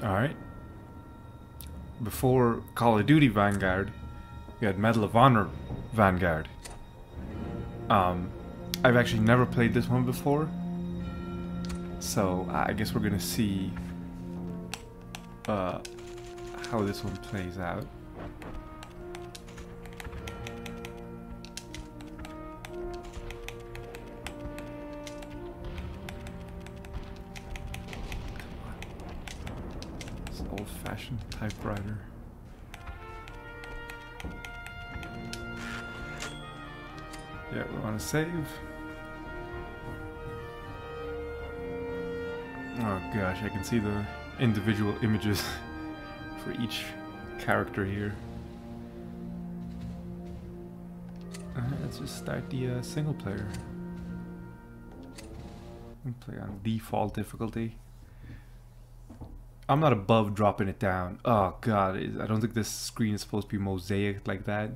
Alright. Before Call of Duty Vanguard, we had Medal of Honor Vanguard. I've actually never played this one before, so I guess we're gonna see how this one plays out. This old-fashioned typewriter. Yeah, we want to save. Oh gosh, I can see the individual images for each character here. Let's just start the single player. We play on default difficulty. I'm not above dropping it down. Oh god, I don't think this screen is supposed to be mosaic like that.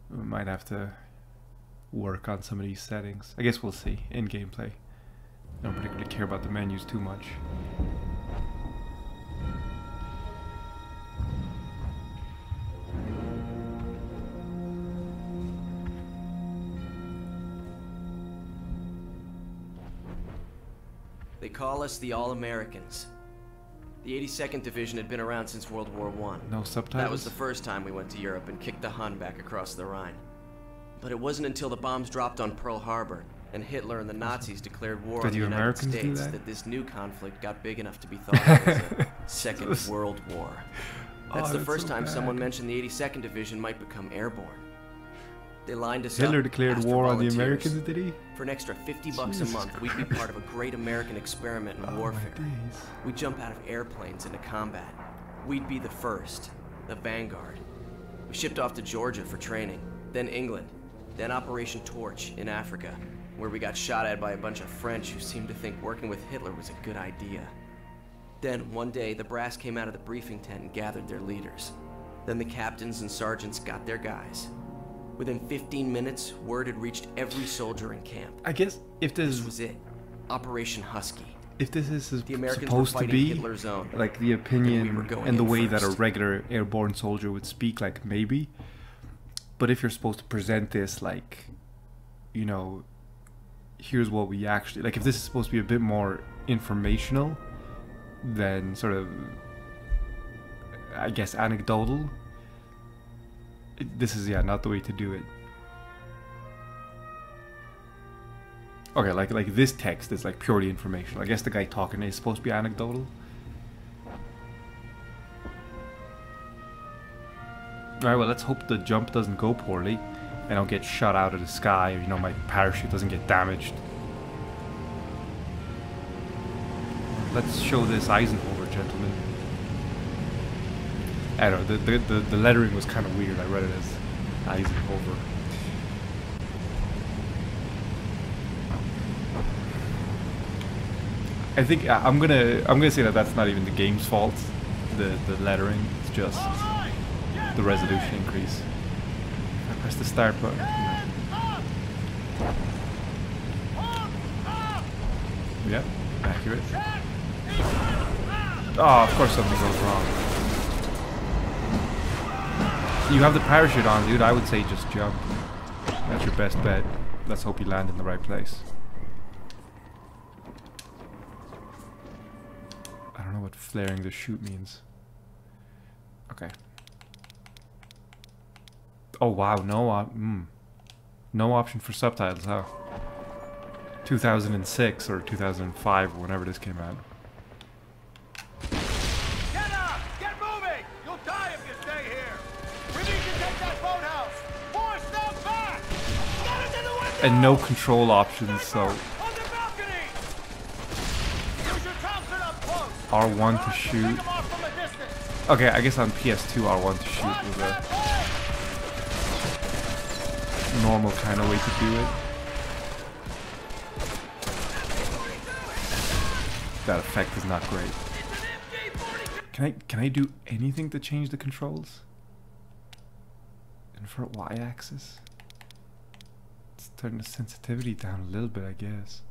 We might have to work on some of these settings. I guess we'll see in gameplay. I don't particularly care about the menus too much. They call us the All-Americans. The 82nd Division had been around since World War I. No subtitles? That was the first time we went to Europe and kicked the Hun back across the Rhine. But it wasn't until the bombs dropped on Pearl Harbor and Hitler and the Nazis declared war on the United States that this new conflict got big enough to be thought of as a Second World War. That's the first time someone mentioned the 82nd Division might become airborne. They lined us up. Hitler declared war on the Americans, did he? For an extra $50 a month, we'd be part of a great American experiment in warfare. We'd jump out of airplanes into combat. We'd be the first, the Vanguard. We shipped off to Georgia for training, then England, then Operation Torch in Africa, where we got shot at by a bunch of French who seemed to think working with Hitler was a good idea. Then, one day, the brass came out of the briefing tent and gathered their leaders. Then the captains and sergeants got their guys. Within 15 minutes, word had reached every soldier in camp. I guess if this was it, Operation Husky. If this is supposed to be Hitler's own, like the opinion and the way that a regular airborne soldier would speak, like maybe. But if you're supposed to present this like, you know, here's what we actually like. If this is supposed to be a bit more informational than sort of, I guess, anecdotal. This is, yeah, not the way to do it. Okay, like this text is like purely informational. I guess the guy talking is supposed to be anecdotal. Alright, well, let's hope the jump doesn't go poorly. I don't get shot out of the sky, or, you know, my parachute doesn't get damaged. Let's show this Eisenhower gentleman. I don't know, the lettering was kind of weird. I read it as Eisenhower. I think I'm gonna say that that's not even the game's fault. The lettering, it's just the resolution increase. I press the start button. Yep, accurate. Oh, of course something goes wrong. You have the parachute on, dude. I would say just jump. That's your best bet. Let's hope you land in the right place. I don't know what flaring the chute means. Okay. Oh wow, no option for subtitles, huh? 2006 or 2005 or whenever this came out. And no control options, so R1 to shoot. Okay, I guess on PS2 R1 to shoot was a normal kind of way to do it. That effect is not great. Can I do anything to change the controls? Invert Y-axis? Turn the sensitivity down a little bit, I guess.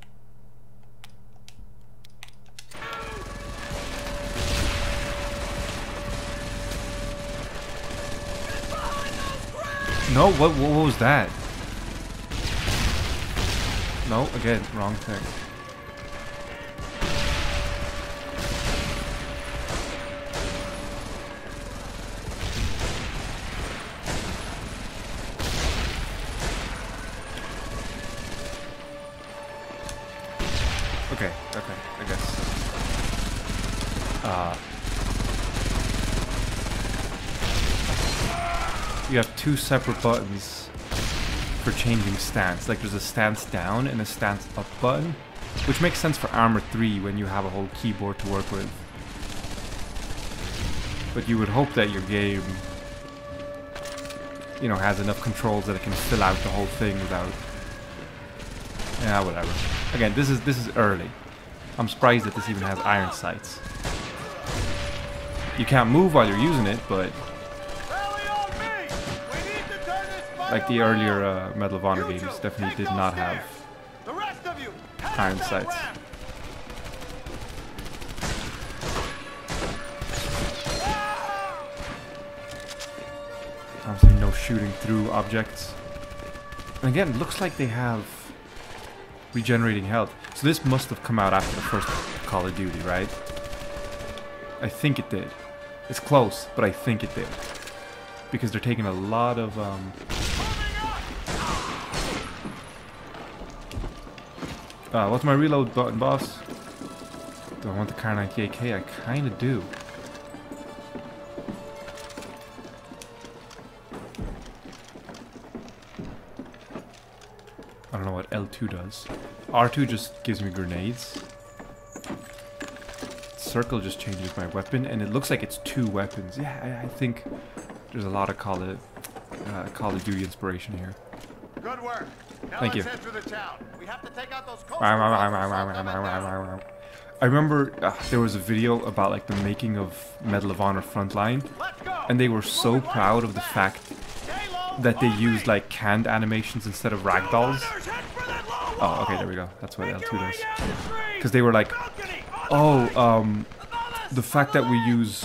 No, what was that? No, again, wrong thing. Okay, I guess. You have two separate buttons for changing stance. Like there's a stance down and a stance up button, which makes sense for Armor 3 when you have a whole keyboard to work with. But you would hope that your game, you know, has enough controls that it can fill out the whole thing without... Yeah, whatever. Again, this is early. I'm surprised that this even has iron sights. You can't move while you're using it, but... Like the earlier Medal of Honor games definitely did not have iron sights. Obviously no shooting through objects. And again, it looks like they have regenerating health. So this must have come out after the first Call of Duty, right? I think it did. It's close, but I think it did. Because they're taking a lot of... what's my reload button, boss? Do I want the Kar 98K? I kinda do. I don't know what L2 does. R2 just gives me grenades. Circle just changes my weapon, and it looks like it's two weapons. Yeah, I think there's a lot of Call of Duty inspiration here. Good work. Now Thank you. Head through the town. We have to take out those I remember there was a video about like the making of Medal of Honor Frontline, and they were so proud of the fact that they used like canned animations instead of ragdolls. Oh, okay, there we go. That's what L2 does. Because they were like, oh, the fact that we use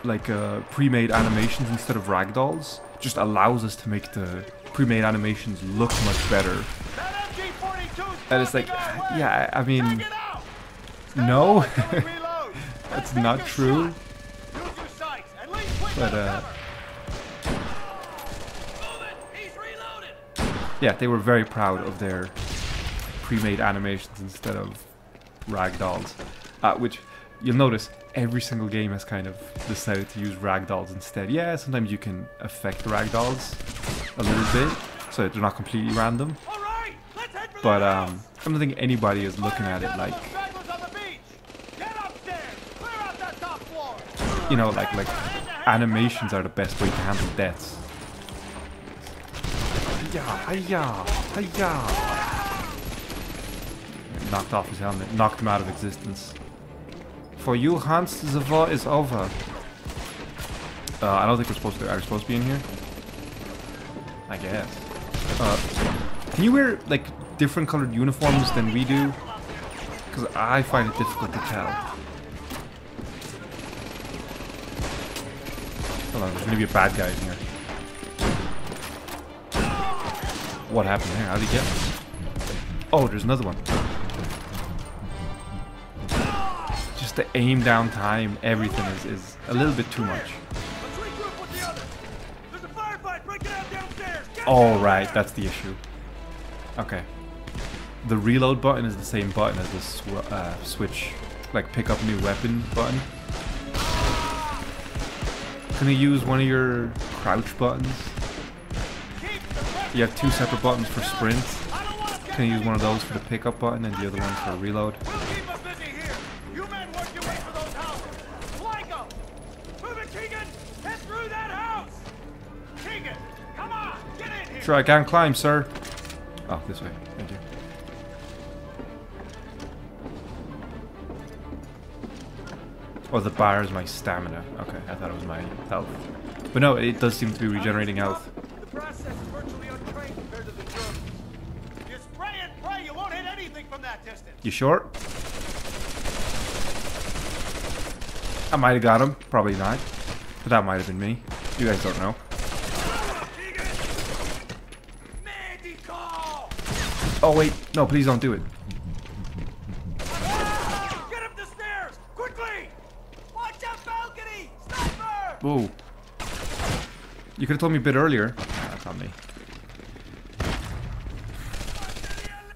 like pre-made animations instead of ragdolls just allows us to make the pre-made animations look much better. And it's like, yeah, I mean, no, that's not true. But yeah, they were very proud of their pre-made animations instead of ragdolls, which you'll notice every single game has kind of decided to use ragdolls instead. Yeah, sometimes you can affect the ragdolls a little bit so that they're not completely random. But I don't think anybody is looking at it like, you know, like animations are the best way to handle deaths. Knocked off his helmet, knocked him out of existence. For you, Hans, the war is over. I don't think we're supposed to. Are we supposed to be in here? I guess. Can you wear like different colored uniforms than we do? Because I find it difficult to tell. Hold on, there's gonna be a bad guy in here. What happened there? How did he get me? Oh, there's another one. Just the aim down time, everything is a little bit too much. Oh, right, that's the issue. Okay. The reload button is the same button as the switch, like pick up new weapon button. Can you use one of your crouch buttons? You have two separate buttons for sprint. Can you use one of those for the pickup button and the other one for reload? Sure, I can't climb, sir. Oh, this way. Thank you. Oh, the bar is my stamina. Okay, I thought it was my health. But no, it does seem to be regenerating health. The process is virtually untrained compared to the Germans. You spray and pray you won't hit anything from that distance. You sure? I might have got him. Probably not. But that might have been me. You guys don't know. Oh wait, no, please don't do it. Get up the stairs! Quickly! Watch out, balcony! Sniper! Whoa. You could have told me a bit earlier. Nah, that's on me.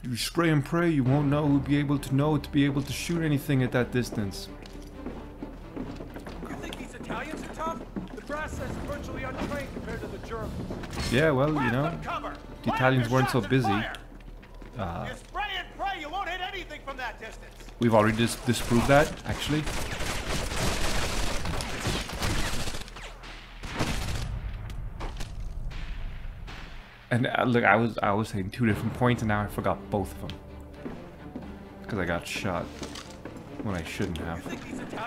You spray and pray, you won't know who'll be able to know to be able to shoot anything at that distance. You think these Italians are tough? The brass says virtually untrained compared to the Germans. Yeah, well, you know, the Italians weren't so busy. You spray and pray you won't hit anything from that distance. We've already disproved that, actually. And look, I was saying 2 different points, and now I forgot both of them because I got shot when I shouldn't have.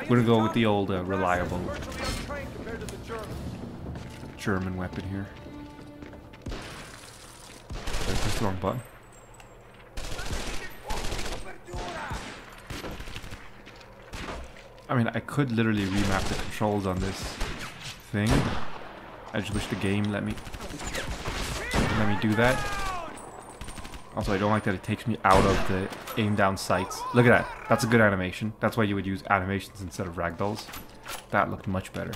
We're gonna go with the old reliable German weapon here. Did I press the wrong button? I mean, I could literally remap the controls on this thing. I just wish the game let me do that. Also, I don't like that it takes me out of the aim down sights. Look at that. That's a good animation. That's why you would use animations instead of ragdolls. That looked much better.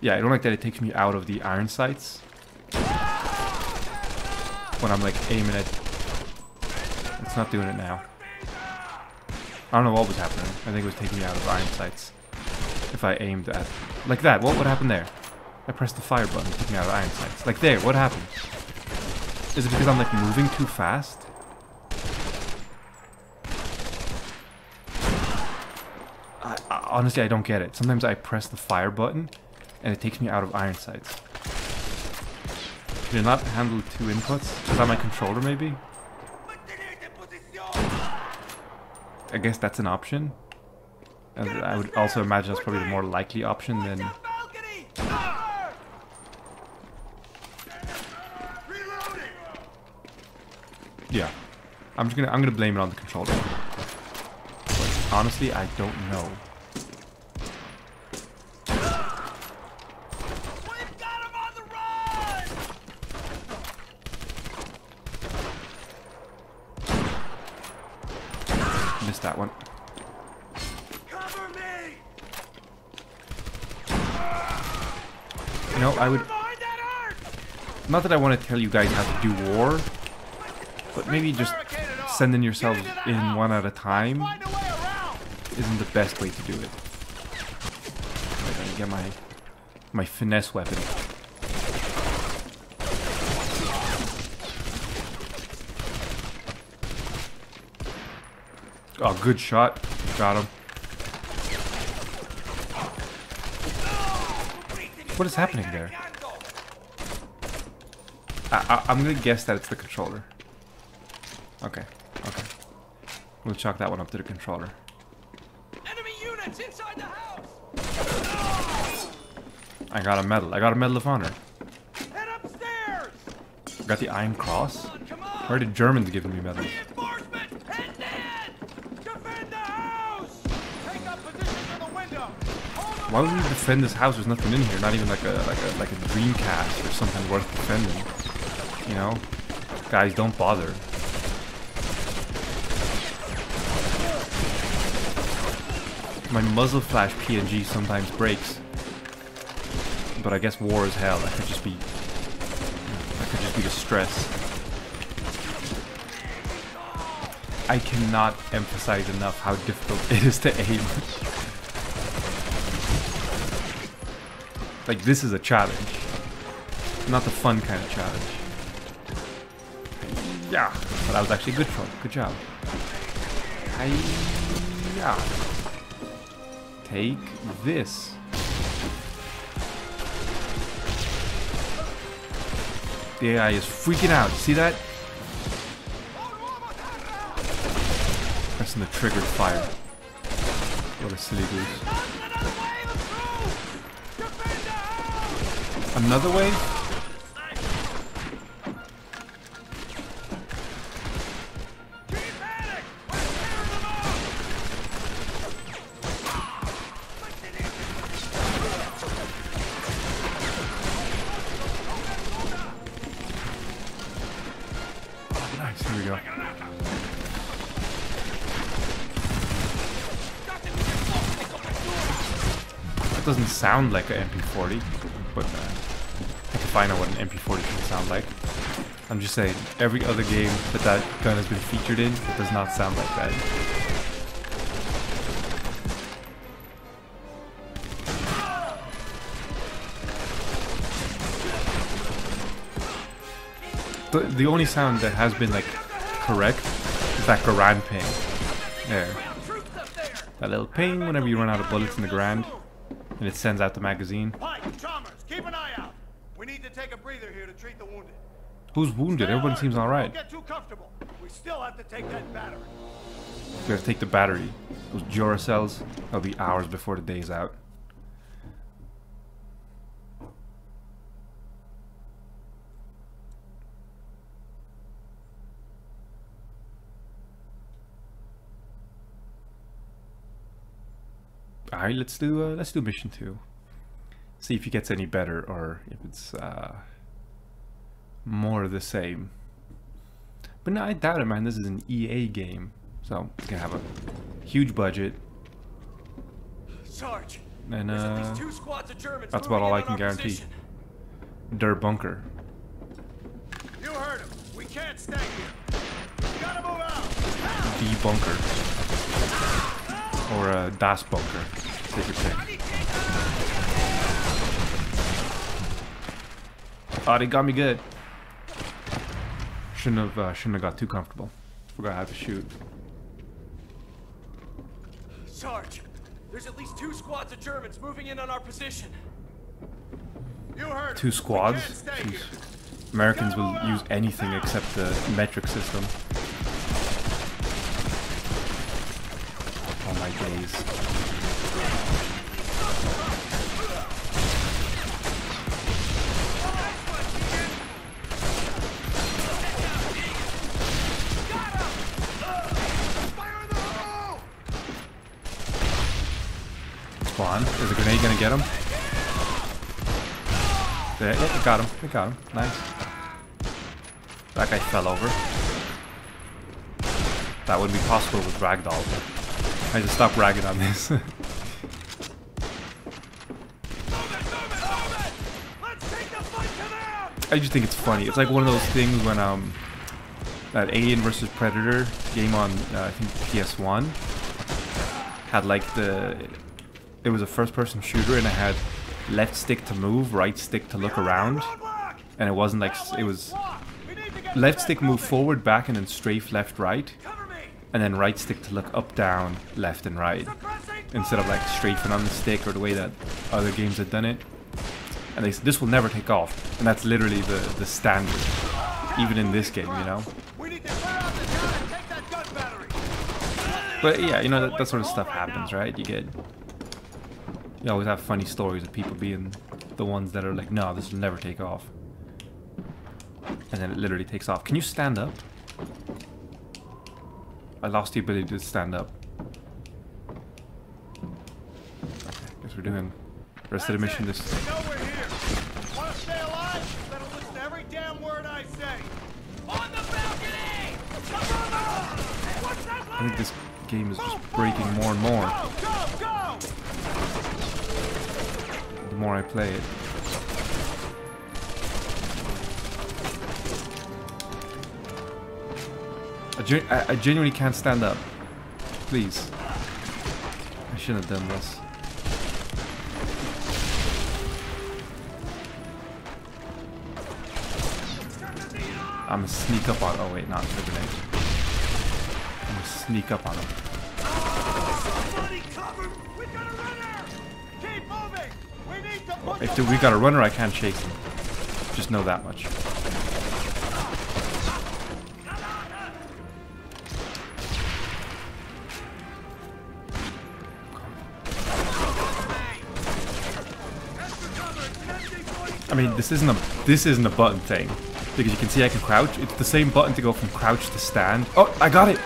Yeah, I don't like that it takes me out of the iron sights when I'm like aiming at... It's not doing it now. I don't know what was happening. I think it was taking me out of iron sights. If I aimed at... Like that. What happened there? I pressed the fire button, took me out of iron sights. Like there, what happened? Is it because I'm like moving too fast? Honestly, I don't get it. Sometimes I press the fire button and it takes me out of iron sights. Can you not handle 2 inputs? Is that my controller maybe? I guess that's an option. And I would also imagine that's probably the more likely option than... Yeah, I'm gonna blame it on the controller. But honestly, I don't know. We've got him on the run! Missed that one. Cover me! You know, I would. Not that I want to tell you guys how to do war. But maybe just sending yourselves in one at a time isn't the best way to do it. I'm gonna get my finesse weapon. Oh, good shot. Got him. What is happening there? I'm gonna guess that it's the controller. Okay, okay. We'll chalk that one up to the controller. Enemy units inside the house! I got a medal. I got a medal of honor. Head upstairs! I got the Iron Cross. Where are the Germans giving me medals? Reinforcements! Head dead! Defend the house! Take up positions in the window! Why would we defend this house? There's nothing in here. Not even like a Dreamcast or something worth defending. You know, guys, don't bother. My muzzle flash PNG sometimes breaks, but I guess war is hell. That could just be the stress. I cannot emphasize enough how difficult it is to aim. Like, this is a challenge, not the fun kind of challenge. Yeah, but that was actually a good throw. Good job. Yeah. Take this. The AI is freaking out. See that? Pressing the triggered fire. What a silly goose. Another wave? Here we go. doesn't sound like an MP40, but I can find out what an MP40 can sound like. I'm just saying, every other game that gun has been featured in, it does not sound like that. The only sound that has been like correct is that Garand ping. There. That little ping whenever you run out of bullets in the Garand, and it sends out the magazine. Keep an eye out. We need to take a breather here to treat the wounded. Who's wounded? Everyone seems alright. Don't get too comfortable. We still have to take that battery. We have to take the battery. Those Duracells, that'll be hours before the day's out. Alright, let's do mission 2. See if it gets any better or if it's more of the same. But no, I doubt it, man. This is an EA game, so it's gonna have a huge budget. Sarge, and that's about all I can guarantee. Der Bunker. You heard him. We can't stay here. We gotta move out. The Bunker. Or Das Bunker. Take your pick. Oh, they got me good. Shouldn't have got too comfortable. Forgot how to shoot. Sarge, there's at least 2 squads of Germans moving in on our position. You heard 2 squads? Americans will use anything except the metric system. Oh my days. Spawn. Is a grenade gonna get him? There, yeah, it got him. It got him. Nice. That guy fell over. That wouldn't be possible with Ragdoll. I just stop ragging on this. I just think it's funny. It's like one of those things when that Alien vs Predator game on I think PS1 had like it was a first-person shooter and it had left stick to move, right stick to look around, and it wasn't like it was left stick move forward, back, and then strafe left, right, and then right stick to look up, down, left, and right, instead of like strafing on the stick or the way that other games had done it. And they said this will never take off, and that's literally the standard, even in this game, you know. But yeah, you know that sort of stuff happens, right? You always have funny stories of people being the ones that are like, no, this will never take off. And then it literally takes off. Can you stand up? I lost the ability to stand up. Okay, guess we're doing the rest of the mission this. They know we're here. Want to stay alive? Better listen to every damn word I say. On the balcony! I think this game is just breaking more and more. Go! The more I play it. I genuinely can't stand up. Please. I shouldn't have done this. I'm gonna sneak up on. Oh wait, not the grenade. I'm gonna sneak up on him. Well, if we got a runner, I can't chase him. Just know that much. I mean, this isn't a button thing, because you can see I can crouch. It's the same button to go from crouch to stand. Oh, I got it!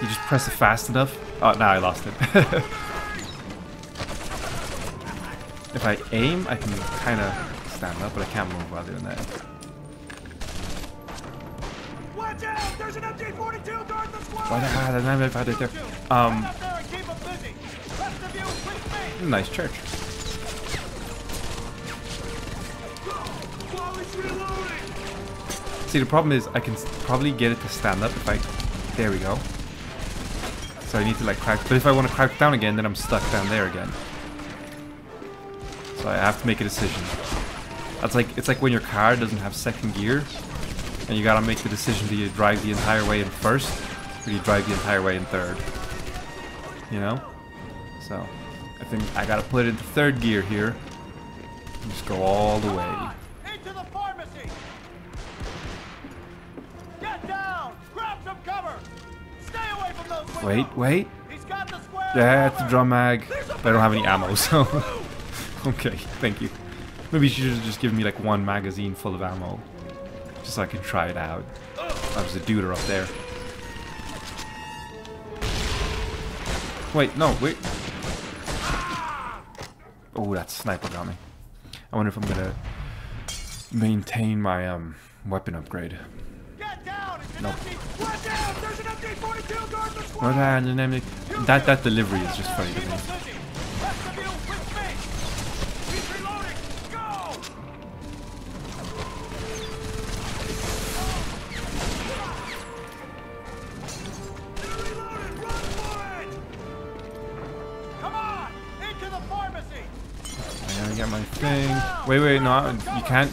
You just press it fast enough. Oh, now I lost it. If I aim, I can kind of stand up, but I can't move while doing that. Watch out! There's an MG-42 guard the squad. Why the hell? There. Nice church. See, the problem is I can probably get it to stand up if I... There we go. So I need to like crouch. But if I want to crouch down again, then I'm stuck down there again. So I have to make a decision. That's like, it's like when your car doesn't have second gear, and you gotta make the decision: do you drive the entire way in first, or do you drive the entire way in third? You know? So I think I gotta put it into third gear here. And just go all the way. Into the pharmacy. Get down. Grab some cover. Stay away from those windows. Wait. He's got the square. That's a drum mag. But I don't have any ammo, so... Okay, thank you. Maybe you should have just given me like one magazine full of ammo. Just so I can try it out. Oh, there's a duder up there. Wait, no, wait. Oh, that sniper got me. I wonder if I'm gonna maintain my weapon upgrade. Get down. Nope. Get down. There's an MD-42 guard the square. That delivery is just funny to me. Rest of you with me. He's reloading. Go. They're reloading. Run for it. Come on. Into the pharmacy. I gotta get my thing. Wait, no,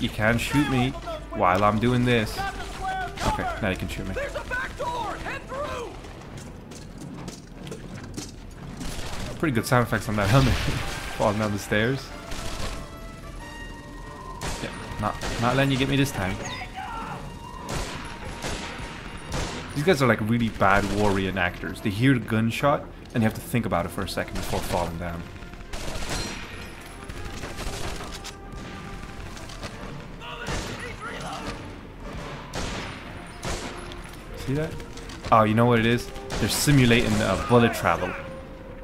you can't shoot me while I'm doing this. Got the square covered. Okay, now you can shoot me. There's a back door. Head through. Pretty good sound effects on that helmet. Falling down the stairs. Yeah, not letting you get me this time. These guys are like really bad war reenactors. They hear the gunshot and you have to think about it for a second before falling down. See that? Oh, you know what it is? They're simulating bullet travel.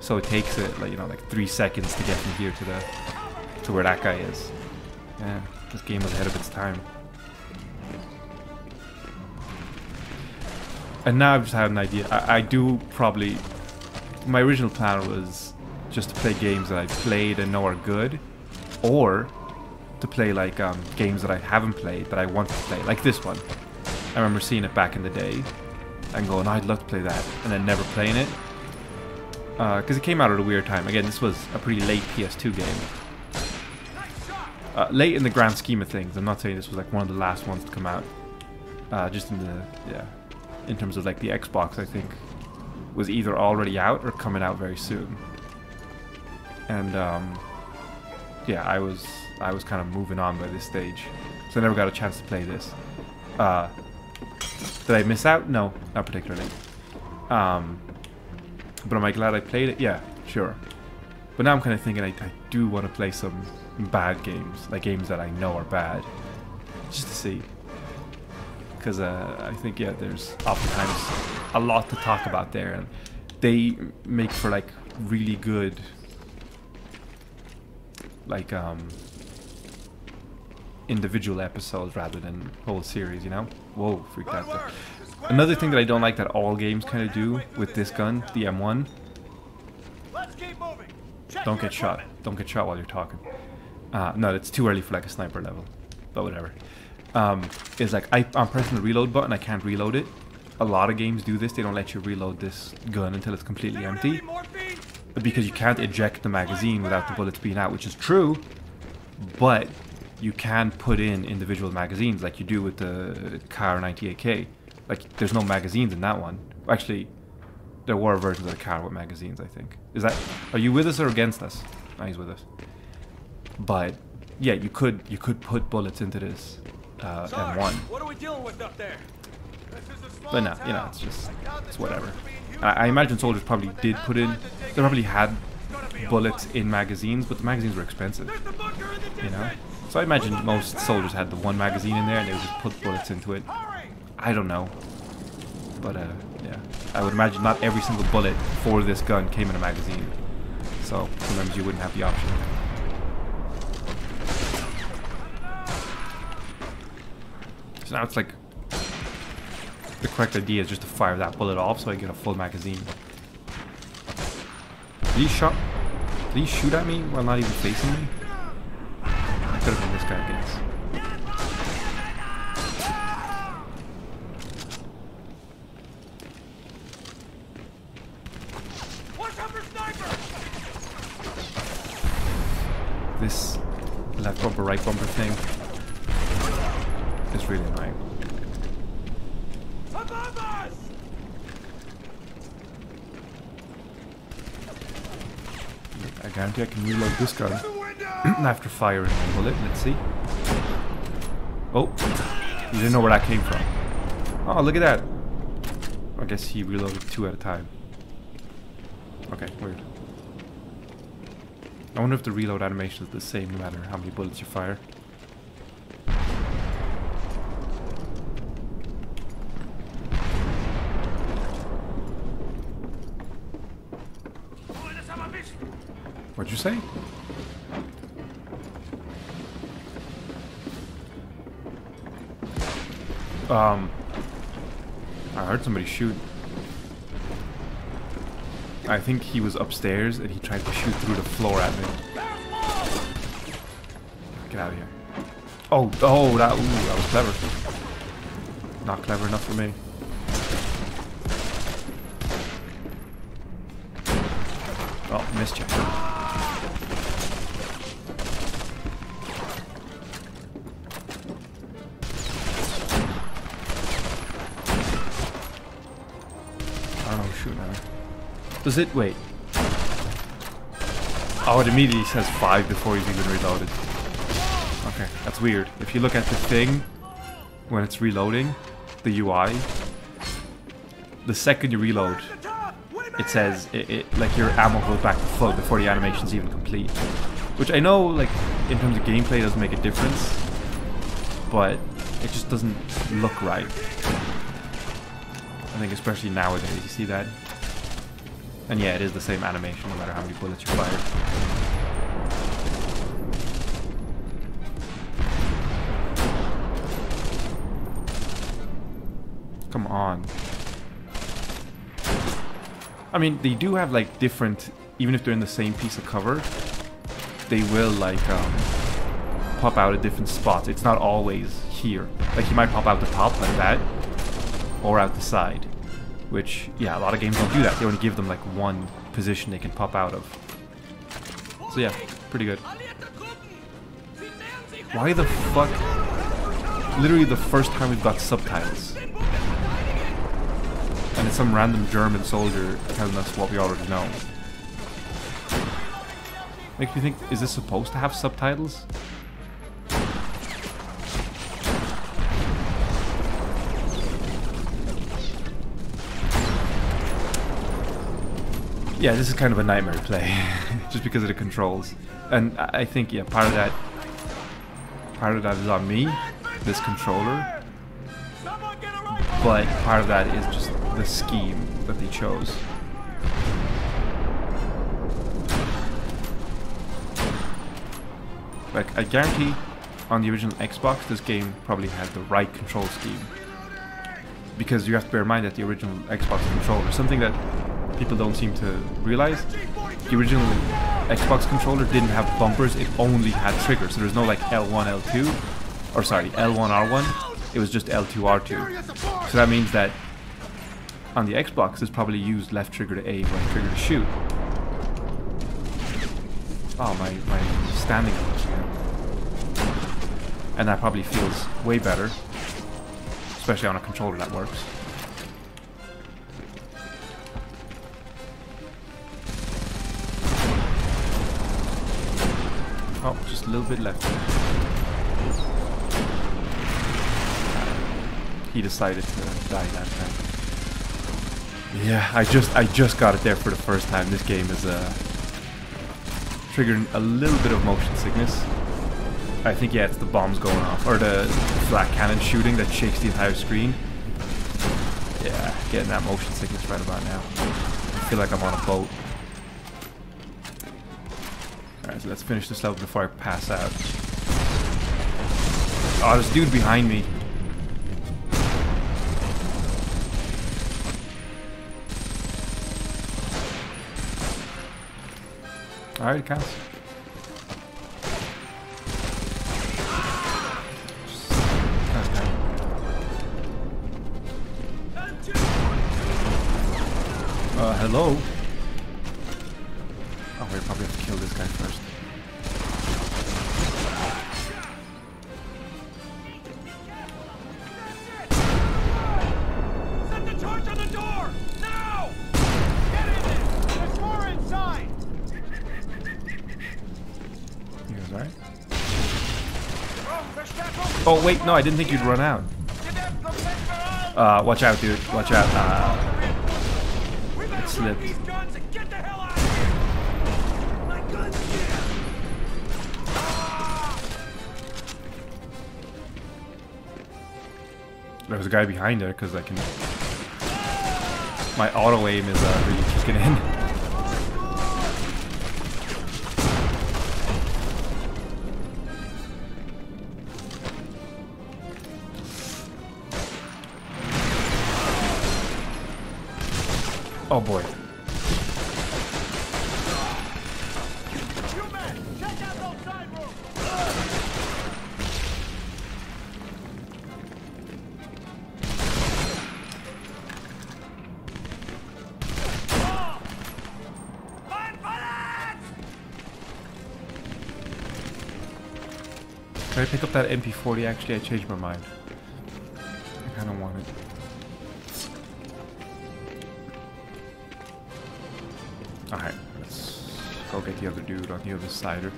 So it takes it like, you know, like 3 seconds to get from here to where that guy is. Yeah, this game was ahead of its time. And now I've just had an idea. I do probably... My original plan was just to play games that I've played and know are good. Or to play like games that I haven't played that I want to play. Like this one. I remember seeing it back in the day and going, I'd love to play that. And then never playing it. Because it came out at a weird time. Again, this was a pretty late PS2 game. Late in the grand scheme of things. I'm not saying this was like one of the last ones to come out. Just in the... Yeah. In terms of like the Xbox, I think was either already out or coming out very soon. And yeah, I was kind of moving on by this stage, so I never got a chance to play this. Did I miss out? No, not particularly. But am I glad I played it? Yeah, sure. But now I'm kind of thinking I do want to play some bad games, like games that I know are bad, just to see. Because I think, yeah, there's oftentimes a lot to talk about there, and they make for like really good, like individual episodes rather than whole series, you know? Whoa, freaked out there. Another thing that I don't like that all games kind of do with this gun, the M1, don't get shot. Don't get shot while you're talking. No, it's too early for like a sniper level, but whatever. Is like I'm pressing the reload button, I can't reload it. A lot of games do this, they don't let you reload this gun until it's completely empty. But because you can't eject the magazine without the bullets being out, which is true, but you can put in individual magazines like you do with the Car 98K. Like there's no magazines in that one. Actually, there were versions of the car with magazines, I think. Are you with us or against us? No, he's with us. But yeah, you could put bullets into this M1. What are we dealing with up there? But no, you know, it's whatever. I imagine soldiers probably did put in, they probably had bullets in magazines, but the magazines were expensive, you know? So I imagine most soldiers had the one magazine in there and they would just put bullets into it. I don't know. But yeah, I would imagine not every single bullet for this gun came in a magazine. So sometimes you wouldn't have the option. So now it's like the correct idea is just to fire that bullet off so I get a full magazine. Did he shoot at me while not even facing me? Could have been this guy, I guess. This left bumper, right bumper thing is really annoying. I guarantee I can reload this gun after firing a bullet. Let's see. Oh, you didn't know where that came from. Oh, look at that. I guess he reloaded 2 at a time. Okay, weird. I wonder if the reload animation is the same no matter how many bullets you fire. What'd you say? I heard somebody shoot. I think he was upstairs and he tried to shoot through the floor at me. Get out of here. Oh, that was clever. Not clever enough for me. Oh, missed you. I don't know who's shooting at me. Does it? Wait. Oh, it immediately says 5 before he's even reloaded. Okay, that's weird. If you look at the thing, when it's reloading, the UI, the second you reload, it says, like your ammo goes back to full before the animation's even complete. Which I know, like, in terms of gameplay doesn't make a difference, but it just doesn't look right. I think especially nowadays, you see that? And yeah, it is the same animation no matter how many bullets you fire. Come on. I mean, they do have like different, even if they're in the same piece of cover, they will like pop out at different spots. It's not always here. Like he might pop out the top like that, or out the side. Which, yeah, a lot of games don't do that. They only give them like one position they can pop out of. So yeah, pretty good. Why the fuck? Literally the first time we've got subtitles. And it's some random German soldier telling us what we already know. Makes me think, is this supposed to have subtitles? Yeah, this is kind of a nightmare play, just because of the controls. And I think, yeah, part of that is on me, this controller. But part of that is just the scheme that they chose. Like, I guarantee on the original Xbox, this game probably had the right control scheme. Because you have to bear in mind that the original Xbox controller, something that people don't seem to realize, the original Xbox controller didn't have bumpers, it only had triggers. So there's no like L1, L2, or sorry, L1, R1, it was just L2, R2. So that means that on the Xbox, it's probably used left trigger to aim, right trigger to shoot. Oh, my standing glitch again. And that probably feels way better, especially on a controller that works. Oh, just a little bit left. He decided to die that time. Yeah, I just got it there for the first time. This game is triggering a little bit of motion sickness. I think, yeah, it's the bombs going off, or the flat cannon shooting that shakes the entire screen. Yeah, getting that motion sickness right about now. I feel like I'm on a boat. Alright, so let's finish this level before I pass out. Oh, there's a dude behind me. Alright, it counts. Hello? we have to kill this guy first. Set the torch on the door! Now! Get in there! There's more inside! He was alright. Oh, Oh wait, no, I didn't think you'd run out. Watch out, dude. Watch out. It slipped. these guns and get the hell out of here! My guns here! There was a guy behind there because I can. My auto aim is really kicking in. Oh boy. You men, check out those side rooms! Fire bullets! Can I pick up that MP40? Actually, I changed my mind. I kind of want it. Alright, let's go get the other dude on the other side. And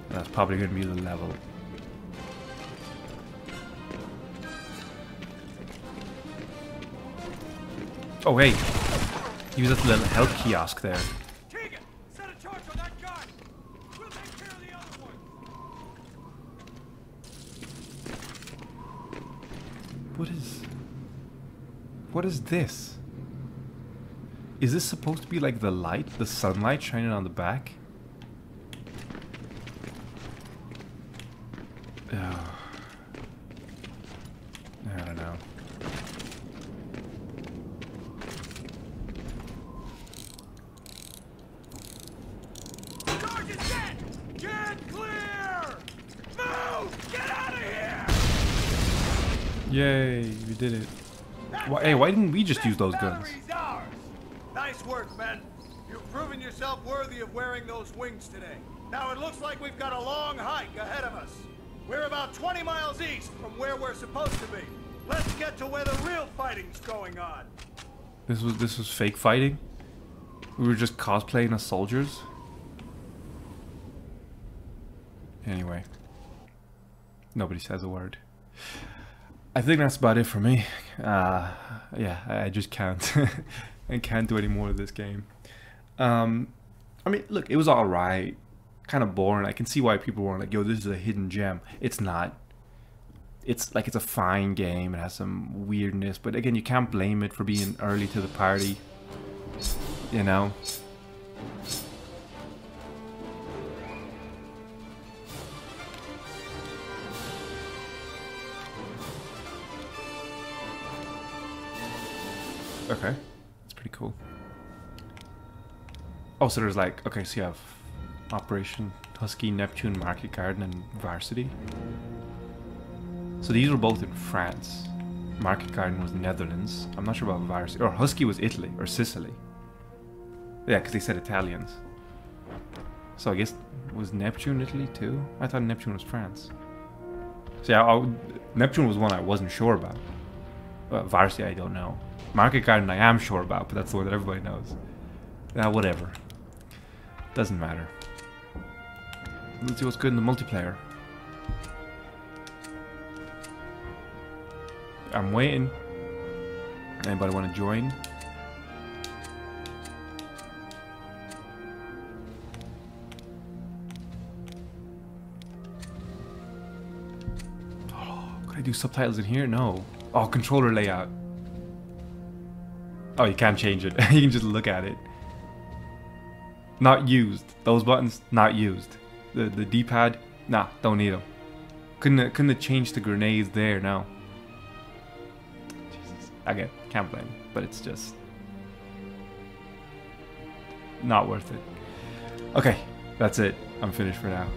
that's probably going to be the level. Oh, hey. He was at the little health kiosk there. Keegan, set a torch on that guy! We'll take care of the other one! What is this? Is this supposed to be like the light, the sunlight shining on the back? I don't know. Charge is dead! Get clear! Move! Get out of here! Yay, we did it. Hey, why didn't we just use those guns? Battery's ours. Nice work, men. You've proven yourself worthy of wearing those wings today. Now it looks like we've got a long hike ahead of us. We're about 20 miles east from where we're supposed to be. Let's get to where the real fighting's going on. This was fake fighting? We were just cosplaying as soldiers? Anyway. Nobody says a word. I think that's about it for me. Yeah, I just can't. I can't do any more of this game. I mean, look, it was alright. Kind of boring. I can see why people were like, yo, this is a hidden gem. It's not. It's like, it's a fine game. It has some weirdness. But again, you can't blame it for being early to the party. You know? Okay, that's pretty cool. Oh, so there's like, okay, so you have Operation Husky, Neptune, Market Garden, and Varsity. So these were both in France. Market Garden was Netherlands. I'm not sure about Varsity. Or Husky was Italy, or Sicily. Yeah, because they said Italians. So I guess, was Neptune Italy too? I thought Neptune was France. So yeah, Neptune was one I wasn't sure about. Varsity, I don't know. Market Garden I am sure about, but that's the one that everybody knows. Whatever. Doesn't matter. Let's see what's good in the multiplayer. I'm waiting. Anybody want to join? Oh, can I do subtitles in here? No. Oh, controller layout. Oh, you can't change it. You can just look at it. Not used. Those buttons, not used. The D-pad, nah, don't need them. Couldn't have changed the grenades there, no. Jesus. Again, can't blame it, but it's just not worth it. Okay, that's it. I'm finished for now.